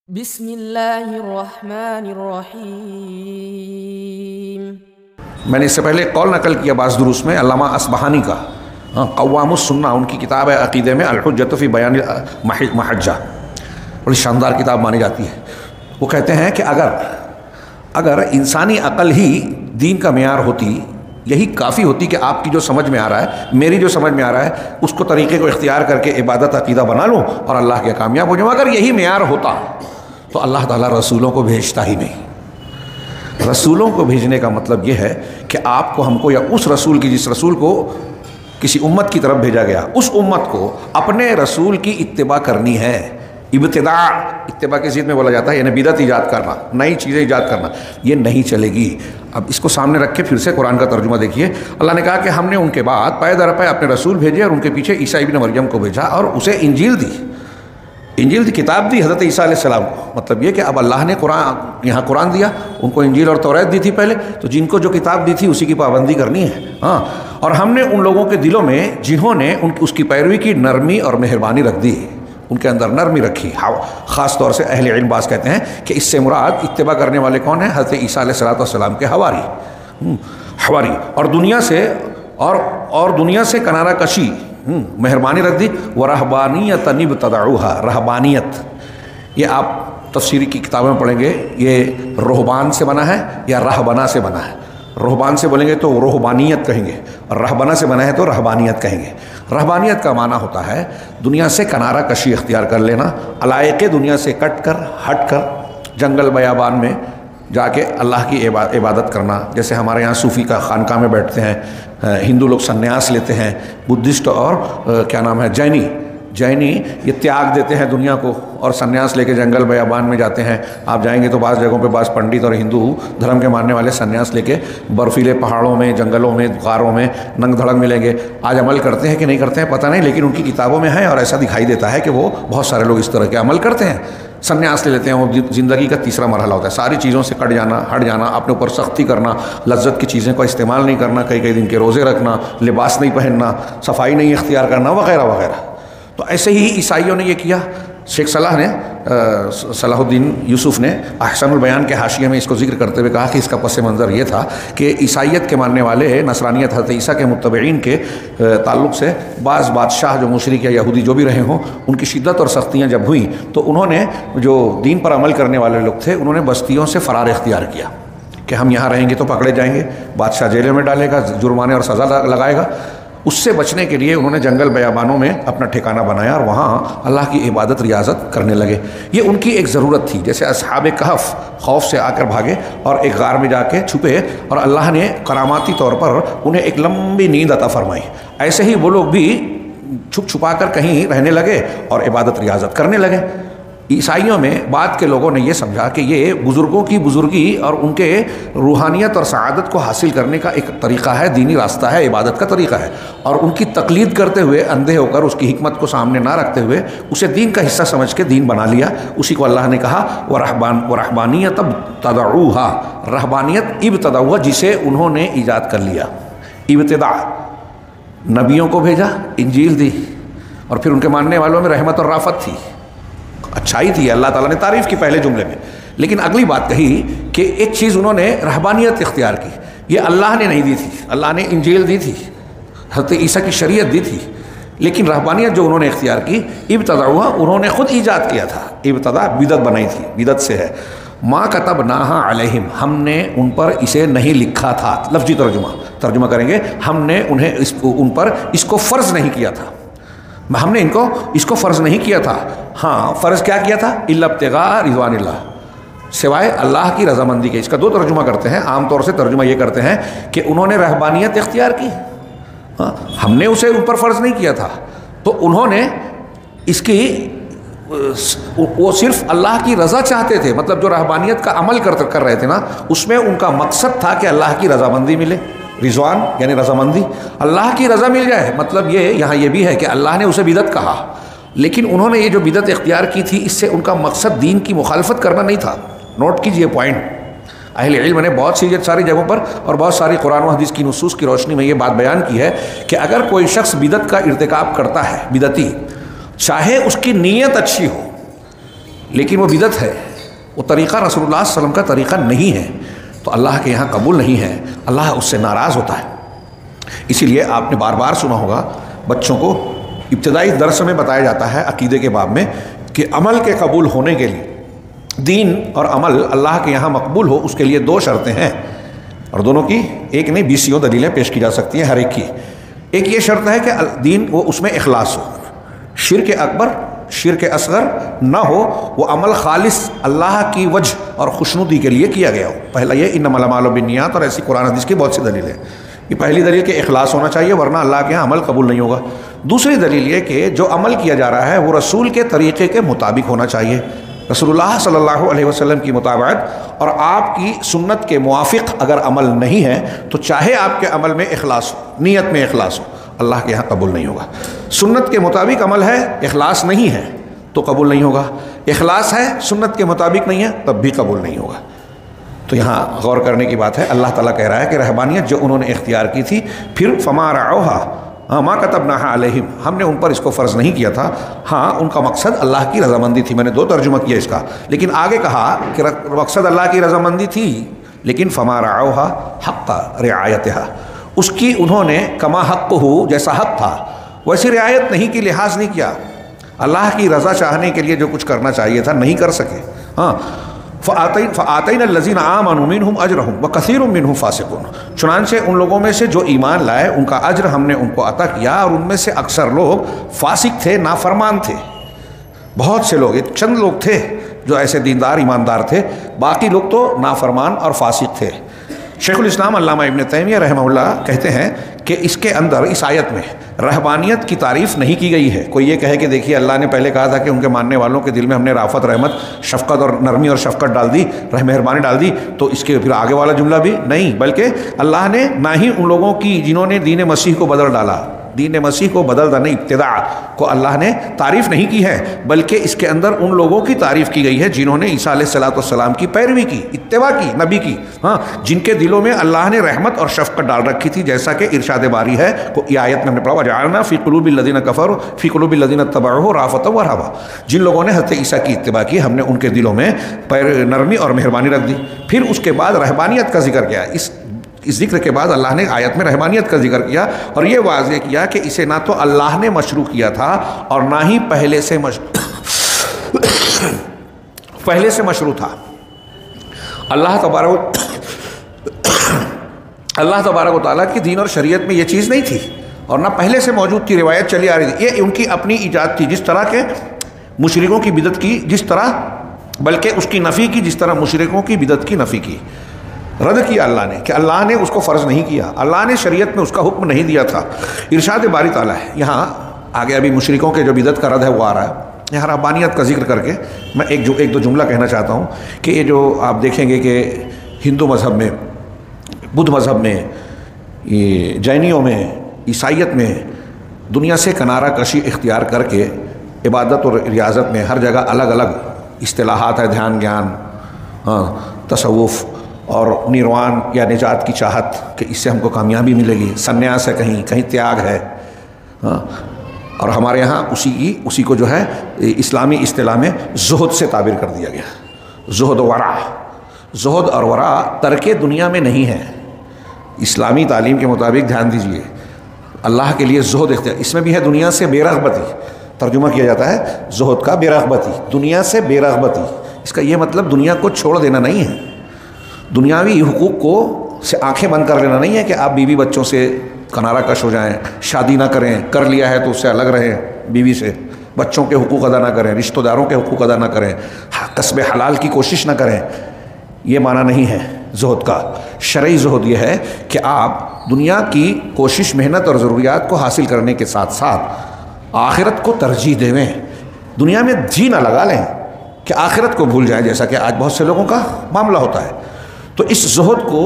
بسم اللہ الرحمن الرحیم۔ میں نے اس سے پہلے ایک قول نقل کیا بعض دروس میں علامہ اصبہانی کا، قوام السنہ، ان کی کتاب ہے عقیدے میں الحجۃ فی بیان محجہ، بڑی شاندار کتاب مانی جاتی ہے۔ وہ کہتے ہیں کہ اگر انسانی عقل ہی دین کا معیار ہوتی، یہی کافی ہوتی کہ آپ کی جو سمجھ میں آ رہا ہے، میری جو سمجھ میں آ رہا ہے، اس کو طریقے کو اختیار کر کے عبادت عقیدہ بنا لوں اور اللہ کے کامیاب ہو جاؤں۔ اگر یہی معیار ہوتا تو اللہ تعالیٰ رسولوں کو بھیجتا ہی نہیں۔ رسولوں کو بھیجنے کا مطلب یہ ہے کہ آپ کو، ہم کو، یا اس رسول کی، جس رسول کو کسی امت کی طرف بھیجا گیا، اس امت کو اپنے رسول کی اتباع کرنی ہے۔ اتباع کی ضد میں بولا جاتا ہے، یعنی بدعت ایجاد کرنا، نئی چیزیں ایجاد کرنا، یہ نہیں چلے گی۔ اب اس کو سامنے رکھ کے پھر سے قرآن کا ترجمہ دیکھیے۔ اللہ نے کہا کہ ہم نے ان کے بعد پے در پے اپنے رسول بھیجے اور ان کے پیچھے عیسیٰ ابن مریم کو بھیجا اور اسے انجیل دی، کتاب دی حضرت عیسیٰ علیہ السلام کو۔ مطلب یہ کہ اب اللہ نے یہاں قرآن دیا، ان کو انجیل اور توریت دی تھی پہلے، تو جن کو جو کتاب دی تھی اسی کی پابندی کرنی ہے۔ اور ہم نے ان لوگوں کے دلوں میں جنہوں نے اس کی پیروی کی نرمی اور مہربانی رکھ دی، ان کے اندر نرمی رکھی۔ خاص طور سے اہل علم باز کہتے ہیں کہ اس سے مراد اتباع کرنے والے کون ہیں؟ حضرت عیسیٰ علیہ السلام کے حواری، اور دنیا سے کنارہ کشی، مہربانی رکھ دی۔ وَرَهْبَانِيَّةً ابْتَدَعُوهَا، رہبانیت، یہ آپ تفسیری کی کتابوں میں پڑھیں گے، یہ رہبان سے بنا ہے یا رہبنا سے بنا ہے۔ رہبان سے بولیں گے تو رہبانیت کہیں گے، اور رہبنا سے بنا ہے تو رہبانیت کہیں گے۔ رہبانیت کا معنی ہوتا ہے دنیا سے کنارہ کشی اختیار کر لینا، علائق دنیا سے ہٹ کر جنگل بیابان میں جا کے اللہ کی عبادت کرنا۔ جیسے ہمارے یہاں صوفی کا خانقاہ میں بیٹھتے ہیں، ہندو لوگ سنیاس لیتے ہیں، بدھسٹ اور جینی یہ تیاگ دیتے ہیں دنیا کو اور سنیاس لے کے جنگل بیابان میں جاتے ہیں۔ آپ جائیں گے تو بعض جگہوں پہ بعض پنڈت اور ہندو دھرم کے ماننے والے سنیاس لے کے برفیلے پہاڑوں میں، جنگلوں میں، غاروں میں ننگ دھڑنگ ملیں گے۔ آج عمل کرتے ہیں کہ نہیں کرتے ہیں پتہ نہیں، لیکن ان کی کتابوں میں ہے اور ایسا دکھائی دیتا ہے کہ وہ بہت سارے لوگ اس طرح کے عمل کرتے ہیں، سنیاس لے لیتے ہیں۔ وہ زندگی کا تیسرا مرحلہ ہوتا ہے، ساری چیزوں سے ہٹ جانا، اپنے اوپر سختی کرنا، لذت کی چیزیں کو استعمال نہیں کرنا، کئی دن کے روزے رکھنا، لباس نہیں پہننا، صفائی نہیں اختیار کرنا، وغیرہ وغیرہ۔ تو ایسے ہی عیسائیوں نے یہ کیا۔ شیخ صلاح الدین یوسف نے احسن البیان کے حاشیے میں اس کو ذکر کرتے ہوئے کہا کہ اس کا پس منظر یہ تھا کہ عیسائیت کے ماننے والے، نصرانیت، حضرت عیسیٰ کے متبعین کے تعلق سے بعض بادشاہ جو مشرک یا یہودی جو بھی رہے ہوں، ان کی شدت اور سختیاں جب ہوئیں تو انہوں نے، جو دین پر عمل کرنے والے لوگ تھے، انہوں نے بستیوں سے فرار اختیار کیا کہ ہم یہاں رہیں گے تو پکڑے جائیں گے، بادشاہ جیلے میں ڈالے گا، جرمانے اور سزا لگائے گا۔ اس سے بچنے کے لیے انہوں نے جنگل بیابانوں میں اپنا ٹھکانہ بنایا اور وہاں اللہ کی عبادت ریاضت کرنے لگے۔ یہ ان کی ایک ضرورت تھی۔ جیسے اصحاب کہف خوف سے آ کر بھاگے اور ایک غار میں جا کے چھپے اور اللہ نے کراماتی طور پر انہیں ایک لمبی نیند عطا فرمائی، ایسے ہی وہ لوگ بھی چھپا کر کہیں رہنے لگے اور عبادت ریاضت کرنے لگے۔ عیسائیوں میں بعد کے لوگوں نے یہ سمجھا کہ یہ بزرگوں کی بزرگی اور ان کے روحانیت اور سعادت کو حاصل کرنے کا ایک طریقہ ہے، دینی راستہ ہے، عبادت کا طریقہ ہے، اور ان کی تقلید کرتے ہوئے، اندھے ہو کر اس کی حکمت کو سامنے نہ رکھتے ہوئے اسے دین کا حصہ سمجھ کے دین بنا لیا۔ اسی کو اللہ نے کہا وَرَهْبَانِيَّةً ابْتَدَعُوهَا، رہبانیت ابتدعوها، جسے انہوں نے ایجاد کر لیا۔ ابتداء، نبیوں کو بھیجا، انجیل دی، اور پھر ان کے ماننے والوں میں رحمت اور رافت تھی، اچھائی تھی، اللہ تعالیٰ نے تعریف کی پہلے جملے میں۔ لیکن اگلی بات کہی کہ ایک چیز انہوں نے رہبانیت اختیار کی، یہ اللہ نے نہیں دی تھی۔ اللہ نے انجیل دی تھی، حضرت عیسیٰ کی شریعت دی تھی، لیکن رہبانیت جو انہوں نے اختیار کی، ابتدعوها، انہوں نے خود ایجاد کیا تھا۔ ابتدا بدعت بنائی تھی، بدعت سے ہے۔ ما کتبناہا علیہم، ہم نے ان پر اسے نہیں لکھا تھا۔ لفظی ترجمہ کریں گے، ہم نے ان پر اس کو فرض نہیں کیا تھا، ہم نے اس کو فرض نہیں کیا تھا۔ ہاں، فرض کیا کیا تھا؟ الا ابتغاء رضوان اللہ، سوائے اللہ کی رضامندی کے۔ اس کا دو ترجمہ کرتے ہیں، عام طور سے ترجمہ یہ کرتے ہیں کہ انہوں نے رہبانیت اختیار کی، ہم نے اسے ان پر فرض نہیں کیا تھا، تو انہوں نے اس کی، وہ صرف اللہ کی رضا چاہتے تھے۔ مطلب جو رہبانیت کا عمل کر رہے تھے نا، اس میں ان کا مقصد تھا کہ اللہ کی رضامندی ملے۔ رضوان یعنی رضامندی، اللہ کی رضا مل جائے۔ مطلب یہاں یہ بھی ہے کہ اللہ نے اسے بدعت کہا، لیکن انہوں نے یہ جو بدعت اختیار کی تھی، اس سے ان کا مقصد دین کی مخالفت کرنا نہیں تھا۔ نوٹ کیجئے پوائنٹ۔ اہل علم نے بہت ساری جگہوں پر اور بہت ساری قرآن و حدیث کی نصوص کی روشنی میں یہ بات بیان کی ہے کہ اگر کوئی شخص بدعت کا ارتکاب کرتا ہے، بدعتی، چاہے اس کی نیت اچھی ہو، لیکن وہ بدعت ہے، وہ طریقہ رسول اللہ صلی اللہ علیہ وسلم کا طریقہ نہیں ہے، تو اللہ کے یہاں قبول نہیں ہے، اللہ اس سے ناراض ہوتا ہے۔ اسی لیے آپ نے بار بار سنا ہوگا بچوں کو ابتدائی درس میں بتایا جاتا ہے عقیدے کے باب میں کہ عمل کے قبول ہونے کے لیے، دین اور عمل اللہ کے یہاں مقبول ہو، اس کے لیے 2 شرطیں ہیں، اور دونوں کی ایک نہیں 20 دلیلیں پیش کی جا سکتی ہیں ہر ایک کی۔ ایک یہ شرط ہے کہ دین وہ اس میں اخلاص ہو، شرک اکبر شرک اصغر نہ ہو، وہ عمل خالص اللہ کی وجہ اور خوشنودی کے لیے کیا گیا ہو۔ پہلا یہ انما الاعمال بالنیات، اور ایسی قرآن حدیث کی بہت سی دلیلیں ہیں۔ یہ پہلی دلیل کہ اخلاص ہونا چاہیے ورنہ اللہ کے یہاں عمل قبول نہیں ہوگا۔ دوسری دلیل یہ کہ جو عمل کیا جا رہا ہے وہ رسول کے طریقے کے مطابق ہونا چاہیے، رسول اللہ صلی اللہ علیہ وسلم کی مطابقت، اور آپ کی سنت کے موافق اگر عمل نہیں ہے تو چاہے آپ کے عمل میں اخلاص ہو، نیت میں اخلاص ہو، اللہ کے یہاں قبول نہیں ہوگا۔ سنت کے مطابق عمل ہے، اخلاص نہیں ہے تو قبول نہیں ہوگا، اخلاص ہے سنت کے مطابق نہیں ہے تب بھی قبول نہیں ہوگا۔ تو یہاں غور کرنے کی بات ہے، اللہ تعالیٰ کہہ رہا ہے کہ رہبانیت جو انہوں نے اختیار کی تھی، پھر فما رعوها ما كتبناها علیہم، ہم نے ان پر اس کو فرض نہیں کیا تھا۔ ہاں ان کا مقصد اللہ کی رضامندی تھی، میں نے 2 ترجمہ کیا اس کا، لیکن آگے کہا کہ مقصد اللہ کی رضامندی تھی، لیکن فما رعوها حق رعایتها، اس کی انہوں نے کما حق ہو، جیسا حق تھا ویسی رعایت نہیں کی، لحاظ نہیں کیا، اللہ کی رضا چاہنے کے لیے جو کچھ کرنا چاہیے تھا نہیں کر سکے۔ ہاں فآتینا الذین آمنوا منہم اجرہم وکثیر منہم فاسقون، چنانچہ ان لوگوں میں سے جو ایمان لائے ان کا اجر ہم نے ان کو عطا کیا، اور ان میں سے اکثر لوگ فاسق تھے، نافرمان تھے۔ بہت سے لوگ، چند لوگ تھے جو ایسے دیندار ایماندار تھے، باقی لوگ تو نافرمان اور فاسق تھے۔ شیخ الاسلام علامہ ابن تیمیہ رحمہ اللہ کہتے ہیں کہ اس کے اندر، اس آیت میں رہبانیت کی تعریف نہیں کی گئی ہے۔ کوئی یہ کہے کہ دیکھیے اللہ نے پہلے کہا تھا کہ ان کے ماننے والوں کے دل میں ہم نے رافت، رحمت، شفقت اور نرمی اور شفقت ڈال دی، مہربانی ڈال دی، تو اس کے پھر آگے والا جملہ بھی نہیں، بلکہ اللہ نے نہ ہی ان لوگوں کی جنہوں نے دین مسیح کو بدل ڈالا، دین مسیح کو بدل دینے ابتداء کو اللہ نے تعریف نہیں کی ہے، بلکہ اس کے اندر ان لوگوں کی تعریف کی گئی ہے جنہوں نے عیسیٰ علیہ السلام کی پیروی کی، اتباع کی، نبی کی، ہاں، جن کے دلوں میں اللہ نے رحمت اور شفقت ڈال رکھی تھی، جیسا کہ ارشاد باری ہے یہ آیت میں ہم نے پڑھا وجعلنا فی قلوب الذین کفروا فی قلوب الذین اتبعوہ رأفۃ ورحمۃ، جن لوگوں نے حضرت عیسیٰ کی اتباع کی ہم نے ان کے دلوں میں نرمی اور مہربانی رکھ دی۔ پھر اس کے بعد رہبانیت کا ذکر کیا، اس ذکر کے بعد اللہ نے آیت میں رحمانیت کا ذکر کیا اور یہ واضح کیا کہ اسے نہ تو اللہ نے مشروع کیا تھا اور نہ ہی پہلے سے مشروع تھا۔ اللہ تبارک و تعالیٰ کی دین اور شریعت میں یہ چیز نہیں تھی اور نہ پہلے سے موجود تھی، روایت چلی آ رہی تھی، یہ ان کی اپنی ایجاد تھی، جس طرح کے مشرکوں کی بدعت کی، جس طرح بلکہ اس کی نفی کی، جس طرح مشرکوں کی بدعت کی نفی کی، رد کیا اللہ نے کہ اللہ نے اس کو فرض نہیں کیا، اللہ نے شریعت میں اس کا حکم نہیں دیا تھا۔ ارشاد باری تعالیٰ ہے یہاں آگے، ابھی مشرکوں کے جو بدعت کا رد ہے وہ آ رہا ہے، یہاں رہبانیت کا ذکر کر کے میں ایک دو جملہ کہنا چاہتا ہوں کہ یہ جو آپ دیکھیں گے کہ ہندو مذہب میں، بدھ مذہب میں، یہ جینیوں میں، عیسائیت میں دنیا سے کنارہ کشی اختیار کر کے عبادت اور ریاضت میں ہر جگہ الگ الگ اصطلاحات ہے، دھیان گیان، تصوف اور نیروان یا نجات کی چاہت کہ اس سے ہم کو کامیابی ملے گی، سنیاس ہے، کہیں تیاگ ہے، اور ہمارے ہاں اسی کو جو ہے اسلامی اصطلاح میں زہد سے تعبیر کر دیا گیا، زہد و ورع۔ زہد اور ورع ترک دنیا میں نہیں ہے، اسلامی تعلیم کے مطابق دھیان دیجئے، اللہ کے لیے زہد اختیار، اس میں بھی ہے دنیا سے بے رغبتی، ترجمہ کیا جاتا ہے زہد کا بے رغبتی، دنیا سے بے رغبتی، اس کا یہ مطلب دنیا کو چھوڑ دینا نہیں ہے، دنیاوی حقوق کو سے آنکھیں بند کر لینا نہیں ہے کہ آپ بیوی بچوں سے کنارہ کش ہو جائیں، شادی نہ کریں، کر لیا ہے تو اس سے الگ رہیں بیوی سے، بچوں کے حقوق ادا نہ کریں، رشتہ داروں کے حقوق ادا نہ کریں، کسب حلال کی کوشش نہ کریں، یہ معنی نہیں ہے زہد کا۔ شرعی زہد یہ ہے کہ آپ دنیا کی کوشش، محنت اور ضروریات کو حاصل کرنے کے ساتھ ساتھ آخرت کو ترجیح دیں، دنیا میں جی نہ لگا لیں کہ آخرت کو بھول جائیں، جیسا کہ آج بہت سے لوگوں کا معاملہ ہوتا ہے۔ تو اس زہد کو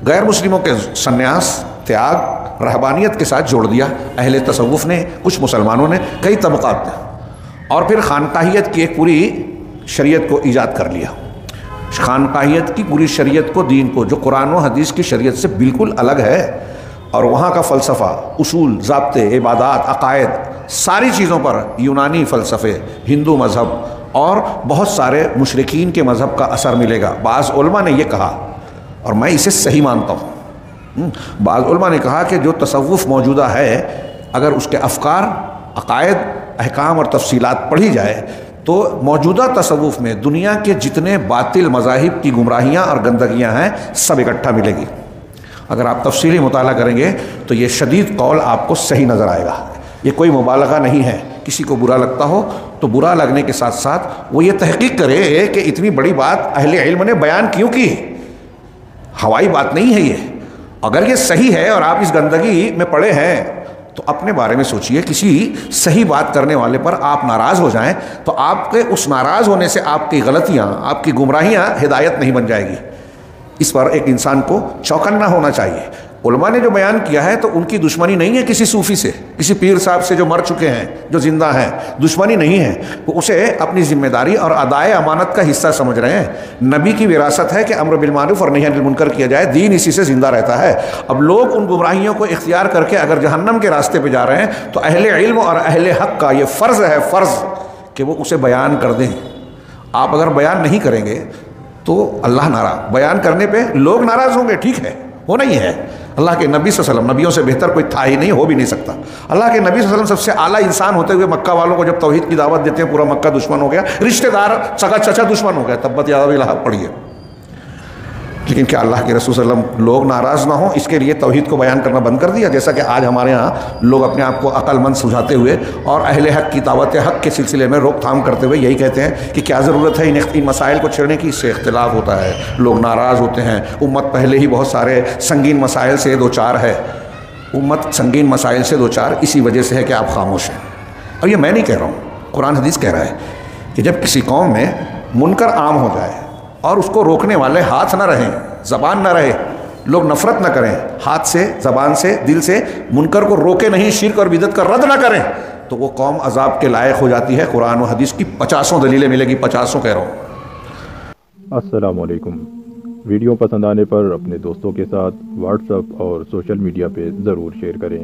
غیر مسلموں کے سنیاس، تیاگ، رہبانیت کے ساتھ جوڑ دیا اہل تصوف نے، کچھ مسلمانوں نے، کئی طبقات نے، اور پھر خانقاہیت کی ایک پوری شریعت کو ایجاد کر لیا، خانقاہیت کی پوری شریعت کو، دین کو، جو قرآن و حدیث کی شریعت سے بالکل الگ ہے، اور وہاں کا فلسفہ، اصول، ضابطے، عبادات، عقائد، ساری چیزوں پر یونانی فلسفے، ہندو مذہب اور بہت سارے مشرکین کے مذہب کا اثر ملے گا۔ بعض علماء نے یہ کہا اور میں اسے صحیح مانتا ہوں، بعض علماء نے کہا کہ جو تصوف موجودہ ہے اگر اس کے افکار، عقائد، احکام اور تفصیلات پڑھی جائے تو موجودہ تصوف میں دنیا کے جتنے باطل مذاہب کی گمراہیاں اور گندگیاں ہیں سب اکٹھا ملے گی۔ اگر آپ تفصیلی مطالعہ کریں گے تو یہ شدید قول آپ کو صحیح نظر آئے گا۔ یہ کوئی مبالغہ نہیں ہے، کسی کو برا لگتا ہو تو برا لگنے کے ساتھ ساتھ وہ یہ تحقیق کرے کہ اتنی بڑی بات اہل علم نے بیان کیوں کی، ہوائی بات نہیں ہے یہ۔ اگر یہ صحیح ہے اور آپ اس گندگی میں پڑے ہیں تو اپنے بارے میں سوچئے، کسی صحیح بات کرنے والے پر آپ ناراض ہو جائیں تو آپ کے اس ناراض ہونے سے آپ کی غلطیاں، آپ کی گمراہیاں ہدایت نہیں بن جائے گی۔ اس پر ایک انسان کو چوکنا ہونا چاہیے۔ علماء نے جو بیان کیا ہے تو ان کی دشمنی نہیں ہے کسی صوفی سے، کسی پیر صاحب سے جو مر چکے ہیں، جو زندہ ہیں، دشمنی نہیں ہے، وہ اسے اپنی ذمہ داری اور ادائے امانت کا حصہ سمجھ رہے ہیں۔ نبی کی وراثت ہے کہ امر بالمعروف اور نہی عن المنکر کیا جائے، دین اسی سے زندہ رہتا ہے۔ اب لوگ ان گمراہیوں کو اختیار کر کے اگر جہنم کے راستے پہ جا رہے ہیں تو اہل علم اور اہل حق کا یہ فرض ہے، فرض کہ وہ اسے بیان کر دیں۔ آپ اگر بیان نہیں کریں گے تو اللہ ناراض، بیان کرنے پہ لوگ ناراض ہوں گے، ٹھیک ہے، ہونا ہی ہے۔ اللہ کے نبی صلی اللہ علیہ وسلم، نبیوں سے بہتر کوئی تھا ہی نہیں، ہو بھی نہیں سکتا۔ اللہ کے نبی صلی اللہ علیہ وسلم سب سے اعلیٰ انسان ہوتے ہوئے مکہ والوں کو جب توحید کی دعوت دیتے ہیں پورا مکہ دشمن ہو گیا، رشتہ دار سگا چچا دشمن ہو گیا، تبت یاد الہ پڑھیے۔ لیکن کیا اللہ کے رسول صلی اللہ علیہ وسلم لوگ ناراض نہ ہوں اس کے لیے توحید کو بیان کرنا بند کر دیا؟ جیسا کہ آج ہمارے ہاں لوگ اپنے آپ کو عقل مند سمجھاتے ہوئے اور اہل حق کی دعوت حق کے سلسلے میں روک تھام کرتے ہوئے یہی کہتے ہیں کہ کیا ضرورت ہے ان مسائل کو چھیڑنے کی، اس سے اختلاف ہوتا ہے، لوگ ناراض ہوتے ہیں، امت پہلے ہی بہت سارے سنگین مسائل سے دو چار ہے، امت سنگین مسائل سے دو چار اسی وجہ سے ہے کہ آپ خاموش ہیں۔ اور یہ میں نہیں کہہ رہا ہوں، قرآن حدیث کہہ رہا ہے کہ جب کسی قوم میں منکر عام ہو جائے اور اس کو روکنے والے ہاتھ نہ رہیں، زبان نہ رہے، لوگ نفرت نہ کریں، ہاتھ سے، زبان سے، دل سے منکر کو روکے نہیں، شرک اور بدعت کا رد نہ کریں، تو وہ قوم عذاب کے لائق ہو جاتی ہے۔ قرآن و حدیث کی 50 دلیلیں ملے گی، 50 کہہ رہا ہوں۔ السلام علیکم۔ ویڈیو پسند آنے پر اپنے دوستوں کے ساتھ واٹس ایپ اور سوشل میڈیا پہ ضرور شیئر کریں۔